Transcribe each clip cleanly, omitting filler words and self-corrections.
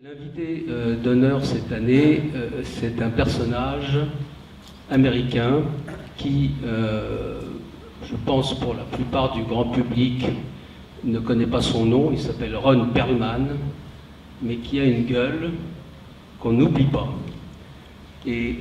L'invité d'honneur cette année, c'est un personnage américain qui, je pense pour la plupart du grand public, ne connaît pas son nom. Il s'appelle Ron Perlman, mais qui a une gueule qu'on n'oublie pas. Et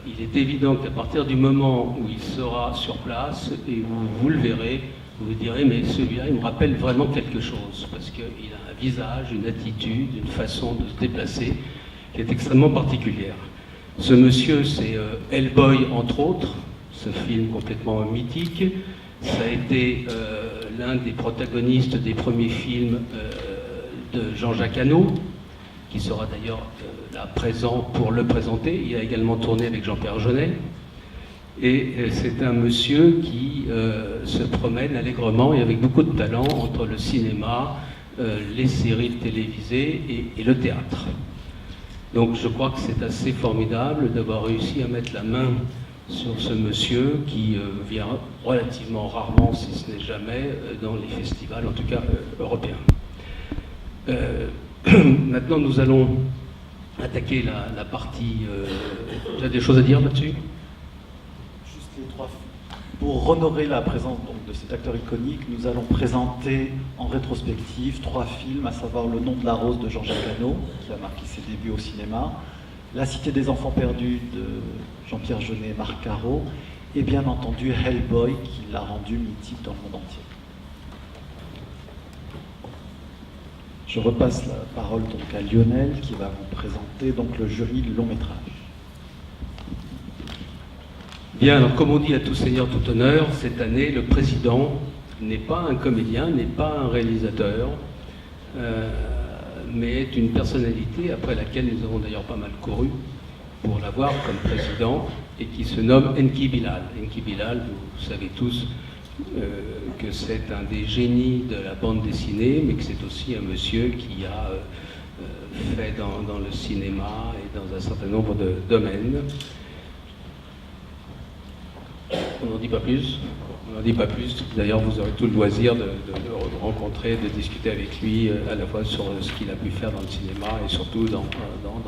il est évident qu'à partir du moment où il sera sur place, et vous le verrez, vous vous direz, mais celui-là, il me rappelle vraiment quelque chose, parce qu'il a un visage, une attitude, une façon de se déplacer qui est extrêmement particulière. Ce monsieur, c'est Hellboy, entre autres, ce film complètement mythique. Ça a été l'un des protagonistes des premiers films de Jean-Jacques Hano, qui sera d'ailleurs là présent pour le présenter. Il a également tourné avec Jean-Pierre Jeunet. Et c'est un monsieur qui se promène allègrement et avec beaucoup de talent entre le cinéma, les séries télévisées et le théâtre. Donc je crois que c'est assez formidable d'avoir réussi à mettre la main sur ce monsieur qui vient relativement rarement, si ce n'est jamais, dans les festivals, en tout cas européens. Maintenant, nous allons attaquer la partie... tu as des choses à dire là-dessus ? Juste les trois. Pour honorer la présence donc, de cet acteur iconique, nous allons présenter en rétrospective 3 films, à savoir Le Nom de la Rose de Jean-Jacques Hano, qui a marqué ses débuts au cinéma, La Cité des Enfants Perdus de Jean-Pierre Jeunet et Marc Caro, et bien entendu Hellboy, qui l'a rendu mythique dans le monde entier. Je repasse la parole donc à Lionel, qui va vous présenter donc, le jury du long métrage. Bien, alors comme on dit à tout seigneur, tout honneur, cette année, le président n'est pas un comédien, n'est pas un réalisateur, mais est une personnalité après laquelle nous avons d'ailleurs pas mal couru pour l'avoir comme président, et qui se nomme Enki Bilal. Enki Bilal, vous savez tous que c'est un des génies de la bande dessinée, mais que c'est aussi un monsieur qui a fait dans le cinéma et dans un certain nombre de domaines. On n'en dit pas plus. On n'en dit pas plus. D'ailleurs, vous aurez tout le loisir de le rencontrer, de discuter avec lui à la fois sur ce qu'il a pu faire dans le cinéma et surtout dans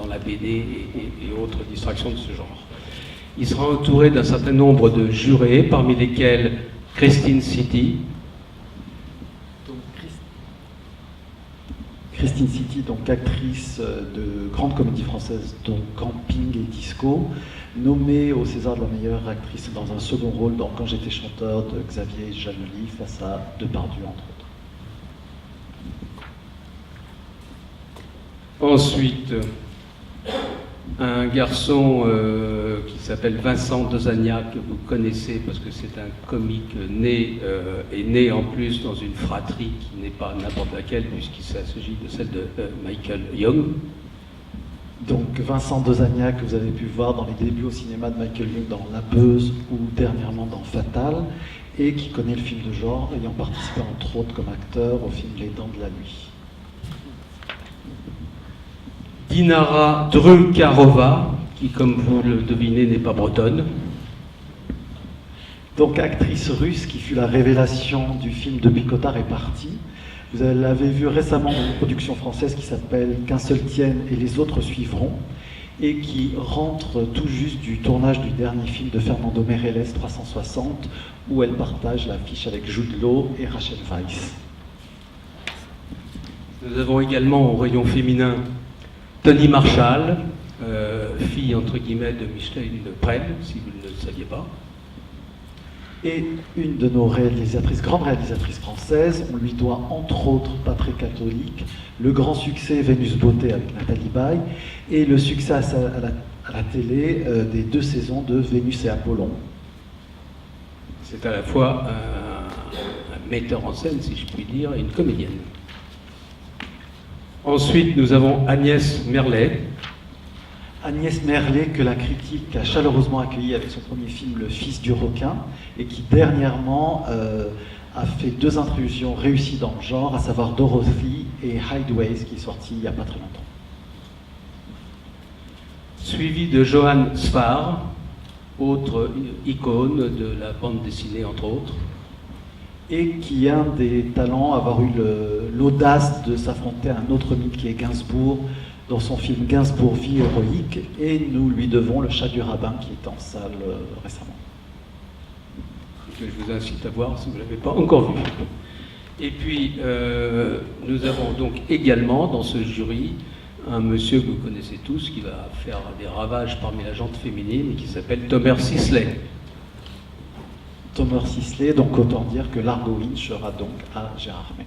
la BD et autres distractions de ce genre. Il sera entouré d'un certain nombre de jurés, parmi lesquels Christine Citti. Donc, Christine Citti, donc actrice de grande comédie française, dont Camping et Disco, nommée au César de la meilleure actrice dans un second rôle dans Quand j'étais chanteur de Xavier Janely face à Depardieu, entre autres. Ensuite, un garçon qui s'appelle Vincent Dezagnac, que vous connaissez parce que c'est un comique né en plus dans une fratrie qui n'est pas n'importe laquelle, puisqu'il s'agit de celle de Michael Young. Donc Vincent Dezagnac, que vous avez pu voir dans les débuts au cinéma de Michael Young dans La Beuse ou dernièrement dans Fatal, et qui connaît le film de genre, ayant participé entre autres comme acteur au film Les Dents de la Nuit. Dinara Drukarova, qui, comme vous le devinez, n'est pas bretonne. Donc actrice russe qui fut la révélation du film Depuis Cotard est parti. Vous l'avez vu récemment dans une production française qui s'appelle Qu'un seul tienne et les autres suivront, et qui rentre tout juste du tournage du dernier film de Fernando Meirelles, 360, où elle partage l'affiche avec Jude Law et Rachel Weisz. Nous avons également au rayon féminin Tony Marshall, fille entre guillemets de Micheline Prel, si vous ne le saviez pas. Et une de nos grandes réalisatrices françaises, on lui doit entre autres Pas très catholique, le grand succès Vénus Beauté avec Nathalie Baye, et le succès à la télé des 2 saisons de Vénus et Apollon. C'est à la fois un metteur en scène, si je puis dire, et une comédienne. Ensuite, nous avons Agnès Merlet. Agnès Merlet, que la critique a chaleureusement accueilli avec son premier film Le Fils du requin, et qui dernièrement a fait 2 intrusions réussies dans le genre, à savoir Dorothy et Hideaways, qui est sorti il n'y a pas très longtemps. Suivi de Johan Sfar, autre icône de la bande dessinée entre autres. Et qui est un des talents à avoir eu l'audace de s'affronter à un autre mythe qui est Gainsbourg, dans son film Gainsbourg, Vie héroïque, et nous lui devons Le Chat du rabbin qui est en salle récemment. Que je vous incite à voir si vous ne l'avez pas encore vu. Et puis, nous avons donc également dans ce jury un monsieur que vous connaissez tous qui va faire des ravages parmi la gente féminine et qui s'appelle Tomer Sisley. Tomer Sisley, donc autant dire que Largo Winch sera donc à Gérardmer.